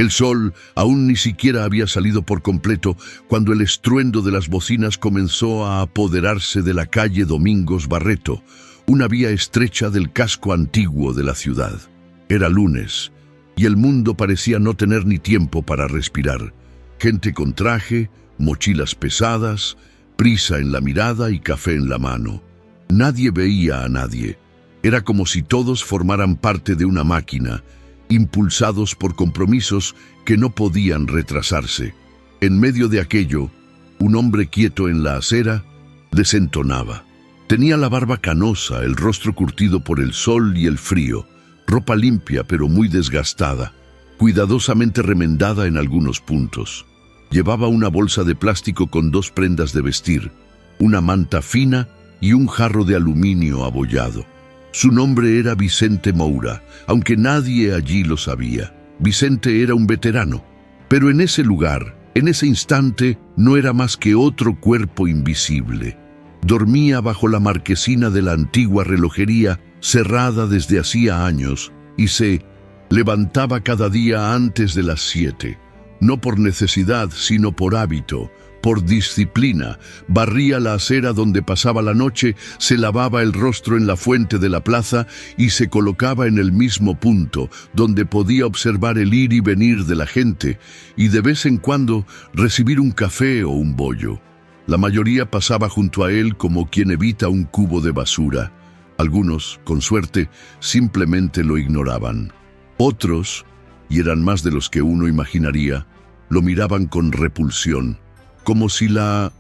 El sol aún ni siquiera había salido por completo cuando el estruendo de las bocinas comenzó a apoderarse de la calle Domingos Barreto, una vía estrecha del casco antiguo de la ciudad. Era lunes, y el mundo parecía no tener ni tiempo para respirar. Gente con traje, mochilas pesadas, prisa en la mirada y café en la mano. Nadie veía a nadie. Era como si todos formaran parte de una máquina, impulsados por compromisos que no podían retrasarse. En medio de aquello, un hombre quieto en la acera desentonaba. Tenía la barba canosa, el rostro curtido por el sol y el frío, ropa limpia pero muy desgastada, cuidadosamente remendada en algunos puntos. Llevaba una bolsa de plástico con 2 prendas de vestir, una manta fina y un jarro de aluminio abollado. Su nombre era Vicente Moura, aunque nadie allí lo sabía. Vicente era un veterano, pero en ese lugar, en ese instante, no era más que otro cuerpo invisible. Dormía bajo la marquesina de la antigua relojería, cerrada desde hacía años, y se levantaba cada día antes de las 7. No por necesidad, sino por hábito, por disciplina. Barría la acera donde pasaba la noche, se lavaba el rostro en la fuente de la plaza y se colocaba en el mismo punto, donde podía observar el ir y venir de la gente y de vez en cuando recibir un café o un bollo. La mayoría pasaba junto a él como quien evita un cubo de basura. Algunos, con suerte, simplemente lo ignoraban. Otros, y eran más de los que uno imaginaría, lo miraban con repulsión, como si la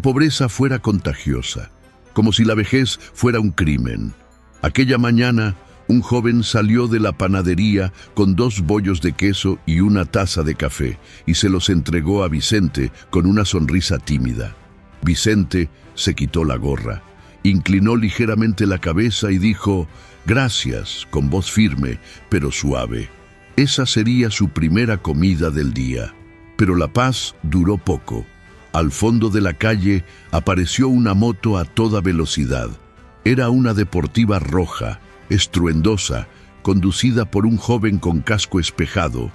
pobreza fuera contagiosa, como si la vejez fuera un crimen. Aquella mañana, un joven salió de la panadería con 2 bollos de queso y una taza de café, y se los entregó a Vicente con una sonrisa tímida. Vicente se quitó la gorra, inclinó ligeramente la cabeza y dijo, «Gracias», con voz firme, pero suave. Esa sería su primera comida del día. Pero la paz duró poco. Al fondo de la calle apareció una moto a toda velocidad. Era una deportiva roja, estruendosa, conducida por un joven con casco espejado,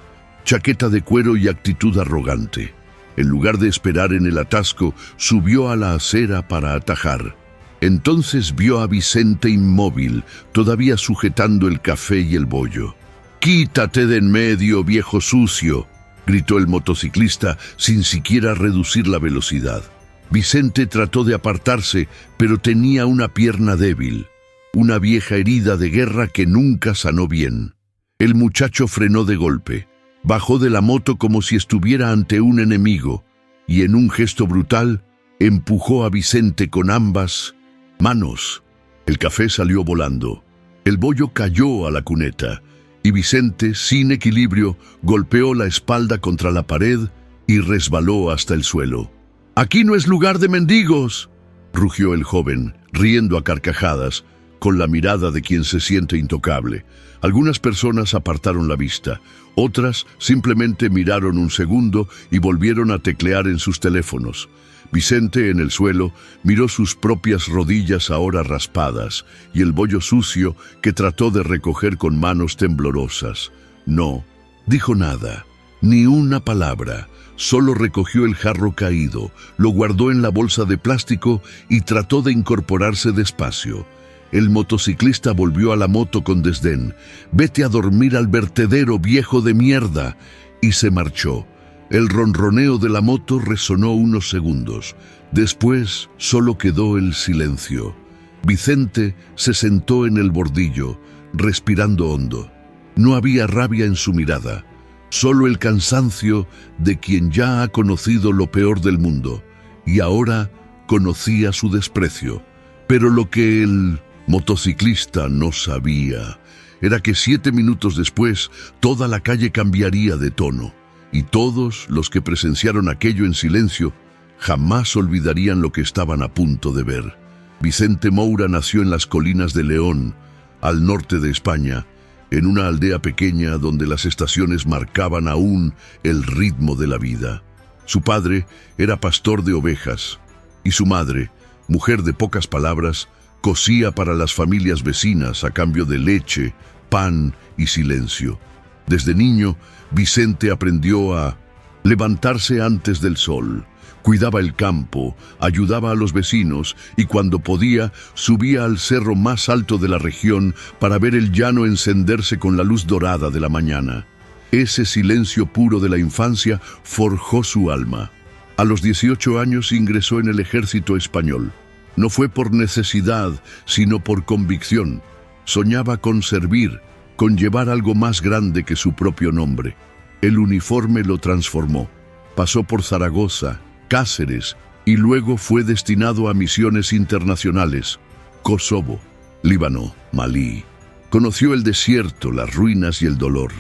chaqueta de cuero y actitud arrogante. En lugar de esperar en el atasco, subió a la acera para atajar. Entonces vio a Vicente inmóvil, todavía sujetando el café y el bollo. «¡Quítate de en medio, viejo sucio!», gritó el motociclista sin siquiera reducir la velocidad. Vicente trató de apartarse, pero tenía una pierna débil, una vieja herida de guerra que nunca sanó bien. El muchacho frenó de golpe, bajó de la moto como si estuviera ante un enemigo, y en un gesto brutal empujó a Vicente con ambas manos. El café salió volando. El bollo cayó a la cuneta, y Vicente, sin equilibrio, golpeó la espalda contra la pared y resbaló hasta el suelo. «¡Aquí no es lugar de mendigos!», rugió el joven, riendo a carcajadas, con la mirada de quien se siente intocable. Algunas personas apartaron la vista, otras simplemente miraron un segundo y volvieron a teclear en sus teléfonos. Vicente, en el suelo, miró sus propias rodillas ahora raspadas y el bollo sucio que trató de recoger con manos temblorosas. No dijo nada, ni una palabra, solo recogió el jarro caído, lo guardó en la bolsa de plástico y trató de incorporarse despacio. El motociclista volvió a la moto con desdén. «Vete a dormir al vertedero, viejo de mierda», y se marchó. El ronroneo de la moto resonó unos segundos. Después solo quedó el silencio. Vicente se sentó en el bordillo, respirando hondo. No había rabia en su mirada, solo el cansancio de quien ya ha conocido lo peor del mundo, y ahora conocía su desprecio. Pero lo que el motociclista no sabía era que 7 minutos después toda la calle cambiaría de tono. Y todos los que presenciaron aquello en silencio jamás olvidarían lo que estaban a punto de ver. Vicente Moura nació en las colinas de León, al norte de España, en una aldea pequeña donde las estaciones marcaban aún el ritmo de la vida. Su padre era pastor de ovejas y su madre, mujer de pocas palabras, cosía para las familias vecinas a cambio de leche, pan y silencio. Desde niño, Vicente aprendió a levantarse antes del sol, cuidaba el campo, ayudaba a los vecinos y cuando podía subía al cerro más alto de la región para ver el llano encenderse con la luz dorada de la mañana. Ese silencio puro de la infancia forjó su alma. A los 18 años ingresó en el ejército español. No fue por necesidad, sino por convicción. Soñaba con servir, con llevar algo más grande que su propio nombre. El uniforme lo transformó. Pasó por Zaragoza, Cáceres y luego fue destinado a misiones internacionales. Kosovo, Líbano, Malí. Conoció el desierto, las ruinas y el dolor.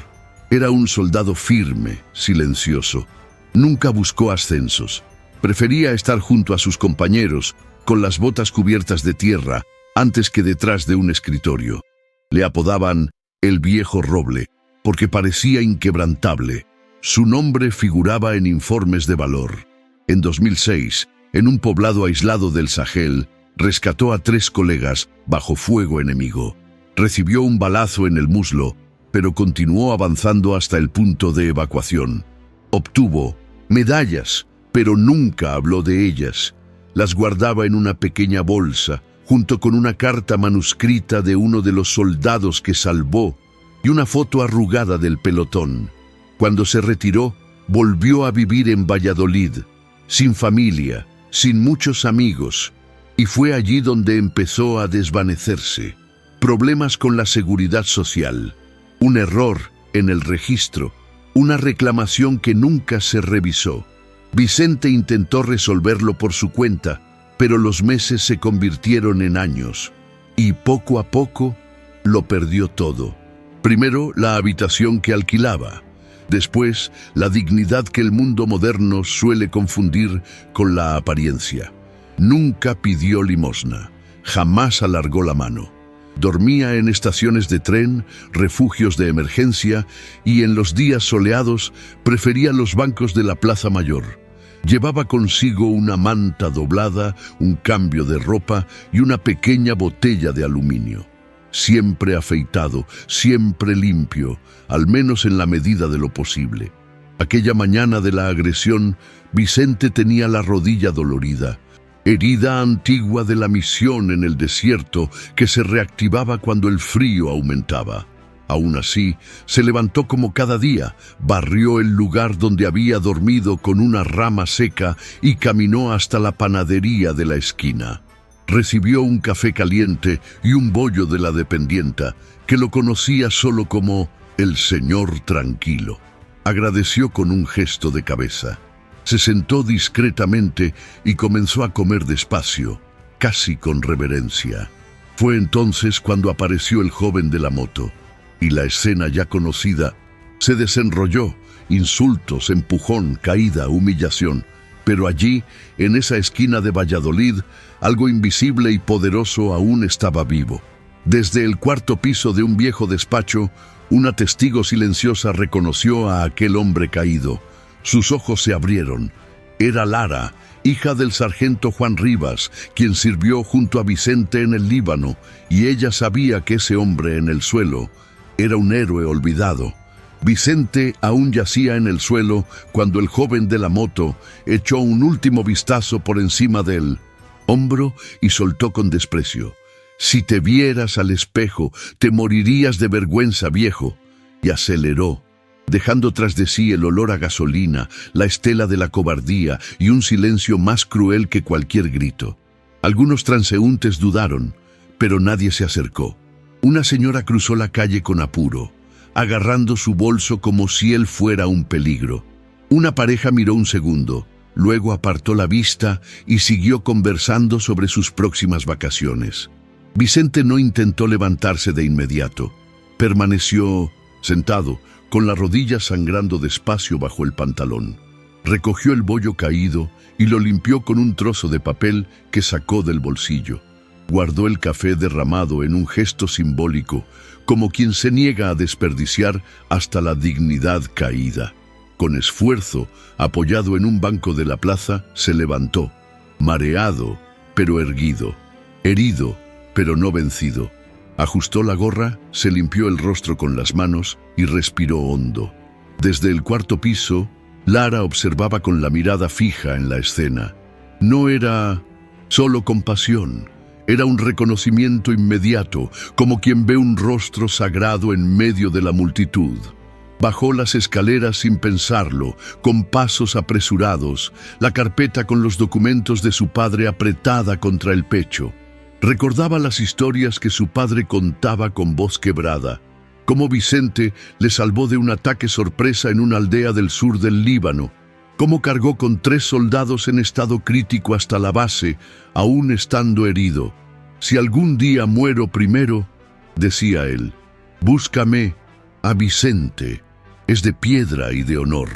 Era un soldado firme, silencioso. Nunca buscó ascensos. Prefería estar junto a sus compañeros, con las botas cubiertas de tierra, antes que detrás de un escritorio. Le apodaban el viejo roble, porque parecía inquebrantable. Su nombre figuraba en informes de valor. En 2006, en un poblado aislado del Sahel, rescató a 3 colegas bajo fuego enemigo. Recibió un balazo en el muslo, pero continuó avanzando hasta el punto de evacuación. Obtuvo medallas, pero nunca habló de ellas. Las guardaba en una pequeña bolsa, junto con una carta manuscrita de uno de los soldados que salvó y una foto arrugada del pelotón. Cuando se retiró, volvió a vivir en Valladolid, sin familia, sin muchos amigos, y fue allí donde empezó a desvanecerse. Problemas con la seguridad social, un error en el registro, una reclamación que nunca se revisó. Vicente intentó resolverlo por su cuenta, pero los meses se convirtieron en años, y poco a poco lo perdió todo. Primero, la habitación que alquilaba. Después, la dignidad que el mundo moderno suele confundir con la apariencia. Nunca pidió limosna, jamás alargó la mano. Dormía en estaciones de tren, refugios de emergencia y en los días soleados prefería los bancos de la Plaza Mayor. Llevaba consigo una manta doblada, un cambio de ropa y una pequeña botella de aluminio. Siempre afeitado, siempre limpio, al menos en la medida de lo posible. Aquella mañana de la agresión, Vicente tenía la rodilla dolorida, herida antigua de la misión en el desierto que se reactivaba cuando el frío aumentaba. Aún así, se levantó como cada día, barrió el lugar donde había dormido con una rama seca y caminó hasta la panadería de la esquina. Recibió un café caliente y un bollo de la dependienta, que lo conocía solo como el señor tranquilo. Agradeció con un gesto de cabeza. Se sentó discretamente y comenzó a comer despacio, casi con reverencia. Fue entonces cuando apareció el joven de la moto, y la escena ya conocida se desenrolló: insultos, empujón, caída, humillación. Pero allí, en esa esquina de Valladolid, algo invisible y poderoso aún estaba vivo. Desde el 4º piso de un viejo despacho, una testigo silenciosa reconoció a aquel hombre caído. Sus ojos se abrieron. Era Lara, hija del sargento Juan Rivas, quien sirvió junto a Vicente en el Líbano, y ella sabía que ese hombre en el suelo era un héroe olvidado. Vicente aún yacía en el suelo cuando el joven de la moto echó un último vistazo por encima del hombro y soltó con desprecio: «Si te vieras al espejo, te morirías de vergüenza, viejo». Y aceleró, dejando tras de sí el olor a gasolina, la estela de la cobardía y un silencio más cruel que cualquier grito. Algunos transeúntes dudaron, pero nadie se acercó. Una señora cruzó la calle con apuro, agarrando su bolso como si él fuera un peligro. Una pareja miró un segundo, luego apartó la vista y siguió conversando sobre sus próximas vacaciones. Vicente no intentó levantarse de inmediato. Permaneció sentado, con la rodilla sangrando despacio bajo el pantalón. Recogió el bollo caído y lo limpió con un trozo de papel que sacó del bolsillo. Guardó el café derramado en un gesto simbólico, como quien se niega a desperdiciar hasta la dignidad caída. Con esfuerzo, apoyado en un banco de la plaza, se levantó, mareado, pero erguido, herido, pero no vencido. Ajustó la gorra, se limpió el rostro con las manos y respiró hondo. Desde el cuarto piso, Lara observaba con la mirada fija en la escena. No era solo compasión, era un reconocimiento inmediato, como quien ve un rostro sagrado en medio de la multitud. Bajó las escaleras sin pensarlo, con pasos apresurados, la carpeta con los documentos de su padre apretada contra el pecho. Recordaba las historias que su padre contaba con voz quebrada, cómo Vicente le salvó de un ataque sorpresa en una aldea del sur del Líbano, cómo cargó con 3 soldados en estado crítico hasta la base, aún estando herido. Si algún día muero primero, decía él, búscame a Vicente. Es de piedra y de honor.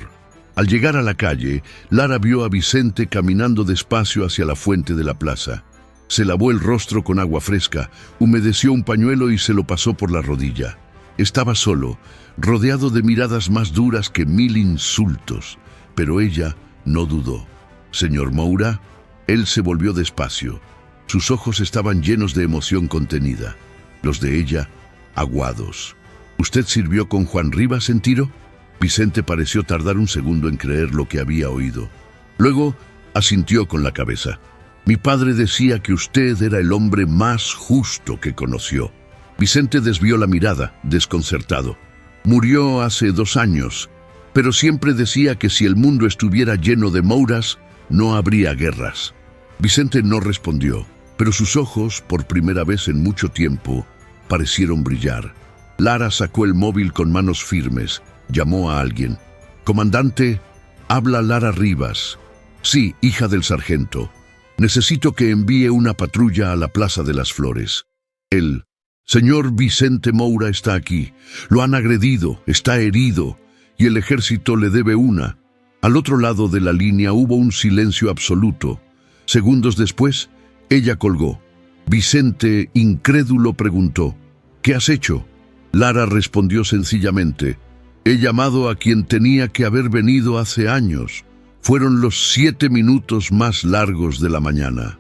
Al llegar a la calle, Lara vio a Vicente caminando despacio hacia la fuente de la plaza. Se lavó el rostro con agua fresca, humedeció un pañuelo y se lo pasó por la rodilla. Estaba solo, rodeado de miradas más duras que 1000 insultos, pero ella no dudó. «Señor Moura». Él se volvió despacio. Sus ojos estaban llenos de emoción contenida, los de ella aguados. «¿Usted sirvió con Juan Rivas en Tiro?». Vicente pareció tardar un segundo en creer lo que había oído. Luego asintió con la cabeza. «Mi padre decía que usted era el hombre más justo que conoció». Vicente desvió la mirada, desconcertado. «Murió hace 2 años, pero siempre decía que si el mundo estuviera lleno de Mouras, no habría guerras». Vicente no respondió, pero sus ojos, por primera vez en mucho tiempo, parecieron brillar. Lara sacó el móvil con manos firmes. Llamó a alguien. «Comandante, habla Lara Rivas». «Sí, hija del sargento. Necesito que envíe una patrulla a la Plaza de las Flores». «El señor Vicente Moura está aquí. Lo han agredido, está herido, y el ejército le debe una». Al otro lado de la línea hubo un silencio absoluto. Segundos después, ella colgó. Vicente, incrédulo, preguntó, «¿Qué has hecho?». Lara respondió sencillamente, «He llamado a quien tenía que haber venido hace años». Fueron los 7 minutos más largos de la mañana.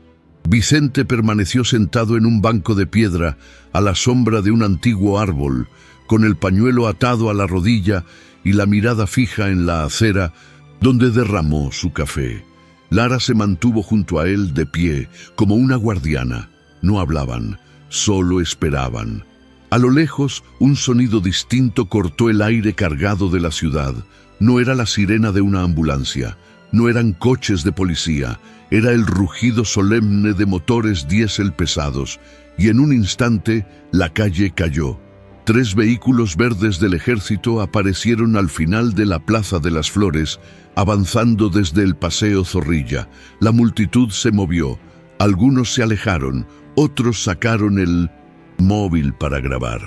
Vicente permaneció sentado en un banco de piedra a la sombra de un antiguo árbol, con el pañuelo atado a la rodilla y la mirada fija en la acera donde derramó su café. Lara se mantuvo junto a él de pie, como una guardiana. No hablaban, solo esperaban. A lo lejos, un sonido distinto cortó el aire cargado de la ciudad. No era la sirena de una ambulancia, no eran coches de policía, era el rugido solemne de motores diésel pesados, y en un instante la calle cayó. 3 vehículos verdes del ejército aparecieron al final de la Plaza de las Flores, avanzando desde el Paseo Zorrilla. La multitud se movió, algunos se alejaron, otros sacaron el móvil para grabar.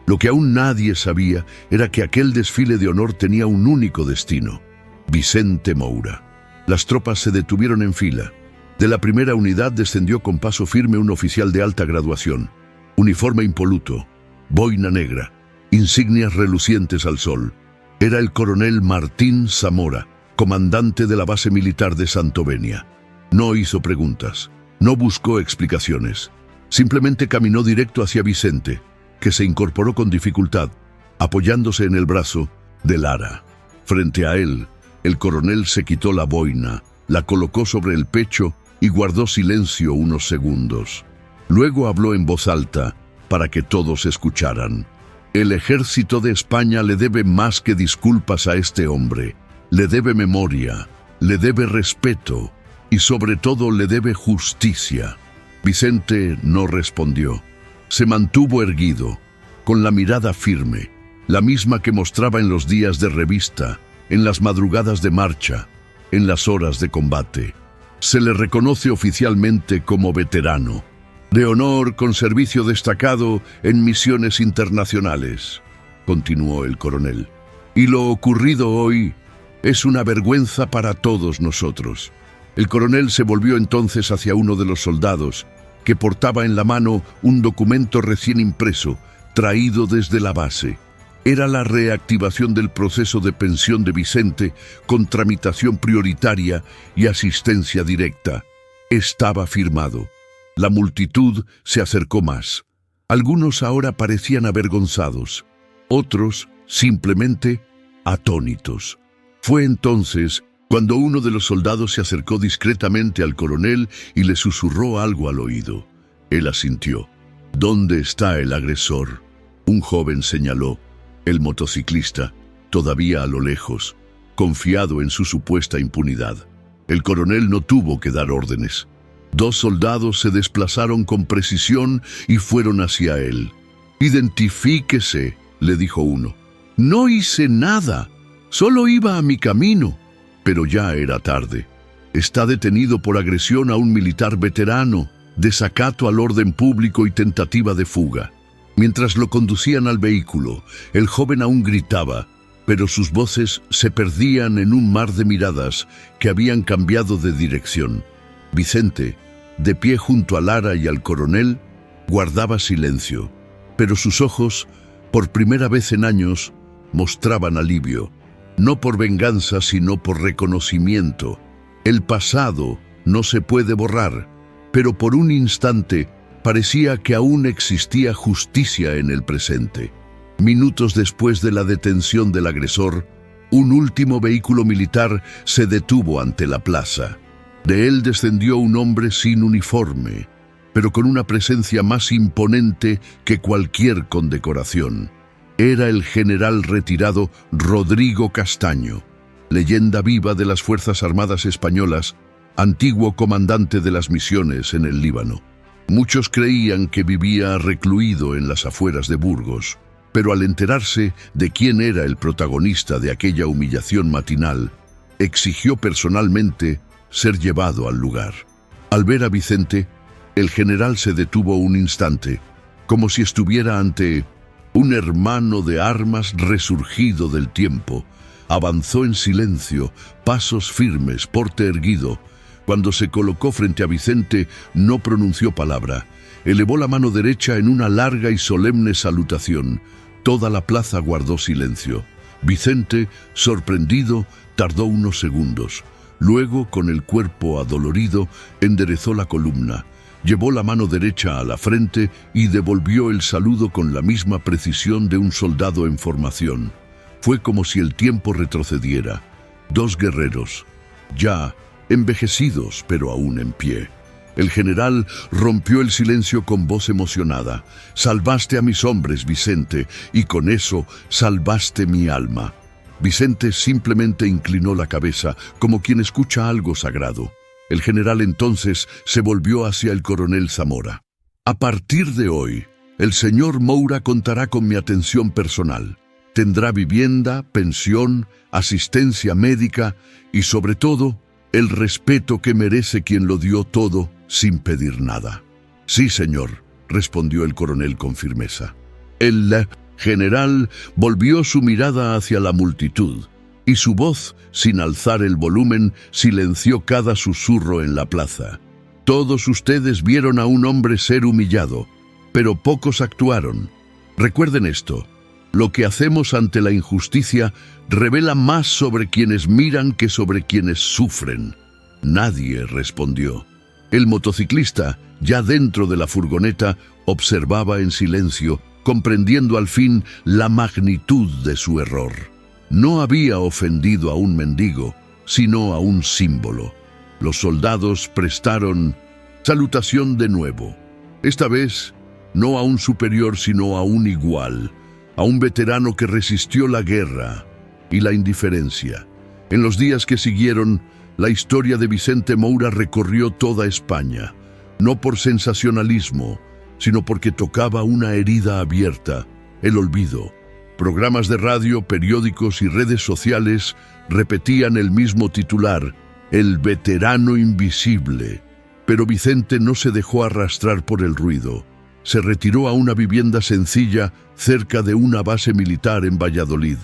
Lo que aún nadie sabía era que aquel desfile de honor tenía un único destino: Vicente Moura. Las tropas se detuvieron en fila. De la primera unidad descendió con paso firme un oficial de alta graduación, uniforme impoluto, boina negra, insignias relucientes al sol. Era el coronel Martín Zamora, comandante de la base militar de Santovenia. No hizo preguntas, no buscó explicaciones. Simplemente caminó directo hacia Vicente, que se incorporó con dificultad, apoyándose en el brazo de Lara. Frente a él, el coronel se quitó la boina, la colocó sobre el pecho y guardó silencio unos segundos. Luego habló en voz alta, para que todos escucharan. «El ejército de España le debe más que disculpas a este hombre. Le debe memoria, le debe respeto y sobre todo le debe justicia». Vicente no respondió. Se mantuvo erguido, con la mirada firme, la misma que mostraba en los días de revista, en las madrugadas de marcha, en las horas de combate. Se le reconoce oficialmente como veterano, de honor con servicio destacado en misiones internacionales, continuó el coronel. Y lo ocurrido hoy es una vergüenza para todos nosotros. El coronel se volvió entonces hacia uno de los soldados, que portaba en la mano un documento recién impreso, traído desde la base. Era la reactivación del proceso de pensión de Vicente con tramitación prioritaria y asistencia directa. Estaba firmado. La multitud se acercó más. Algunos ahora parecían avergonzados, otros simplemente atónitos. Fue entonces cuando uno de los soldados se acercó discretamente al coronel y le susurró algo al oído. Él asintió. «¿Dónde está el agresor?», un joven señaló. El motociclista, todavía a lo lejos, confiado en su supuesta impunidad. El coronel no tuvo que dar órdenes. 2 soldados se desplazaron con precisión y fueron hacia él. «Identifíquese», le dijo uno. «No hice nada, solo iba a mi camino». Pero ya era tarde. «Está detenido por agresión a un militar veterano, desacato al orden público y tentativa de fuga». Mientras lo conducían al vehículo, el joven aún gritaba, pero sus voces se perdían en un mar de miradas que habían cambiado de dirección. Vicente, de pie junto a Lara y al coronel, guardaba silencio, pero sus ojos, por primera vez en años, mostraban alivio, no por venganza sino por reconocimiento. El pasado no se puede borrar, pero por un instante parecía que aún existía justicia en el presente. Minutos después de la detención del agresor, un último vehículo militar se detuvo ante la plaza. De él descendió un hombre sin uniforme, pero con una presencia más imponente que cualquier condecoración. Era el general retirado Rodrigo Castaño, leyenda viva de las Fuerzas Armadas Españolas, antiguo comandante de las misiones en el Líbano. Muchos creían que vivía recluido en las afueras de Burgos, pero al enterarse de quién era el protagonista de aquella humillación matinal, exigió personalmente ser llevado al lugar. Al ver a Vicente, el general se detuvo un instante, como si estuviera ante un hermano de armas resurgido del tiempo. Avanzó en silencio, pasos firmes, porte erguido. Cuando se colocó frente a Vicente, no pronunció palabra. Elevó la mano derecha en una larga y solemne salutación. Toda la plaza guardó silencio. Vicente, sorprendido, tardó unos segundos. Luego, con el cuerpo adolorido, enderezó la columna. Llevó la mano derecha a la frente y devolvió el saludo con la misma precisión de un soldado en formación. Fue como si el tiempo retrocediera. 2 guerreros, ya envejecidos pero aún en pie. El general rompió el silencio con voz emocionada. «Salvaste a mis hombres, Vicente, y con eso salvaste mi alma». Vicente simplemente inclinó la cabeza, como quien escucha algo sagrado. El general entonces se volvió hacia el coronel Zamora. «A partir de hoy, el señor Moura contará con mi atención personal. Tendrá vivienda, pensión, asistencia médica y, sobre todo, el respeto que merece quien lo dio todo sin pedir nada». «Sí, señor», respondió el coronel con firmeza. El general volvió su mirada hacia la multitud, y su voz, sin alzar el volumen, silenció cada susurro en la plaza. «Todos ustedes vieron a un hombre ser humillado, pero pocos actuaron. Recuerden esto, lo que hacemos ante la injusticia revela más sobre quienes miran que sobre quienes sufren». Nadie respondió. El motociclista, ya dentro de la furgoneta, observaba en silencio, comprendiendo al fin la magnitud de su error. No había ofendido a un mendigo, sino a un símbolo. Los soldados prestaron salutación de nuevo. Esta vez, no a un superior, sino a un igual, a un veterano que resistió la guerra y la indiferencia. En los días que siguieron, la historia de Vicente Moura recorrió toda España, no por sensacionalismo, sino porque tocaba una herida abierta, el olvido. Programas de radio, periódicos y redes sociales repetían el mismo titular, el veterano invisible. Pero Vicente no se dejó arrastrar por el ruido. Se retiró a una vivienda sencilla cerca de una base militar en Valladolid,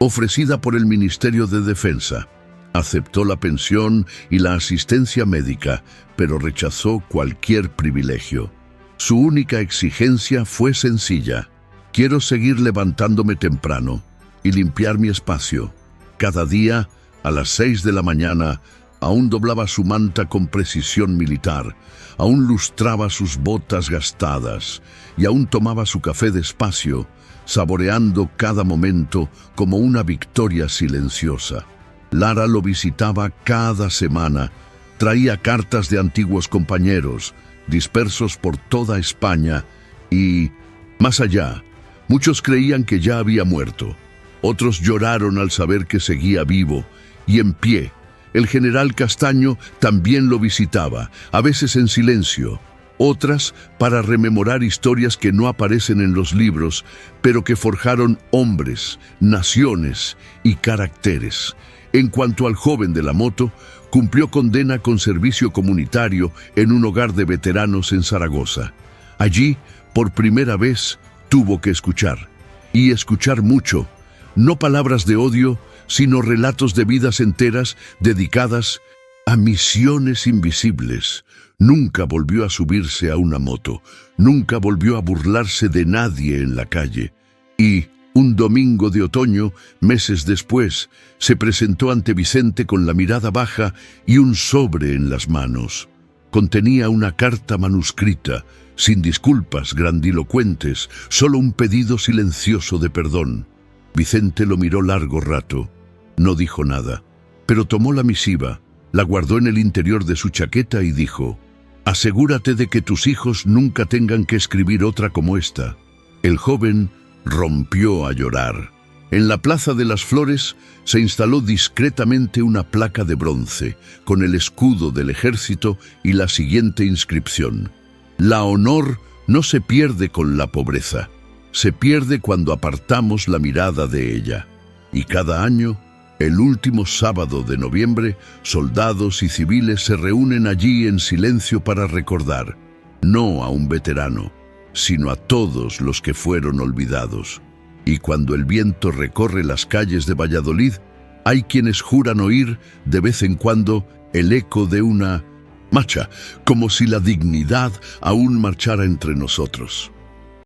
ofrecida por el Ministerio de Defensa. Aceptó la pensión y la asistencia médica, pero rechazó cualquier privilegio. Su única exigencia fue sencilla. «Quiero seguir levantándome temprano y limpiar mi espacio. Cada día, a las 6 de la mañana, Aún doblaba su manta con precisión militar, aún lustraba sus botas gastadas y aún tomaba su café despacio, saboreando cada momento como una victoria silenciosa. Lara lo visitaba cada semana, traía cartas de antiguos compañeros, dispersos por toda España y, más allá, muchos creían que ya había muerto. Otros lloraron al saber que seguía vivo y en pie. El general Castaño también lo visitaba, a veces en silencio, otras para rememorar historias que no aparecen en los libros, pero que forjaron hombres, naciones y caracteres. En cuanto al joven de la moto, cumplió condena con servicio comunitario en un hogar de veteranos en Zaragoza. Allí, por primera vez, tuvo que escuchar, y escuchar mucho, no palabras de odio, sino relatos de vidas enteras dedicadas a misiones invisibles. Nunca volvió a subirse a una moto, nunca volvió a burlarse de nadie en la calle. Y, un domingo de otoño, meses después, se presentó ante Vicente con la mirada baja y un sobre en las manos. Contenía una carta manuscrita, sin disculpas grandilocuentes, solo un pedido silencioso de perdón. Vicente lo miró largo rato. No dijo nada, pero tomó la misiva, la guardó en el interior de su chaqueta y dijo: «Asegúrate de que tus hijos nunca tengan que escribir otra como esta». El joven rompió a llorar. En la Plaza de las Flores se instaló discretamente una placa de bronce, con el escudo del ejército y la siguiente inscripción: «La honor no se pierde con la pobreza, se pierde cuando apartamos la mirada de ella». Y cada año, el último sábado de noviembre, soldados y civiles se reúnen allí en silencio para recordar, no a un veterano, sino a todos los que fueron olvidados. Y cuando el viento recorre las calles de Valladolid, hay quienes juran oír de vez en cuando el eco de una marcha, como si la dignidad aún marchara entre nosotros.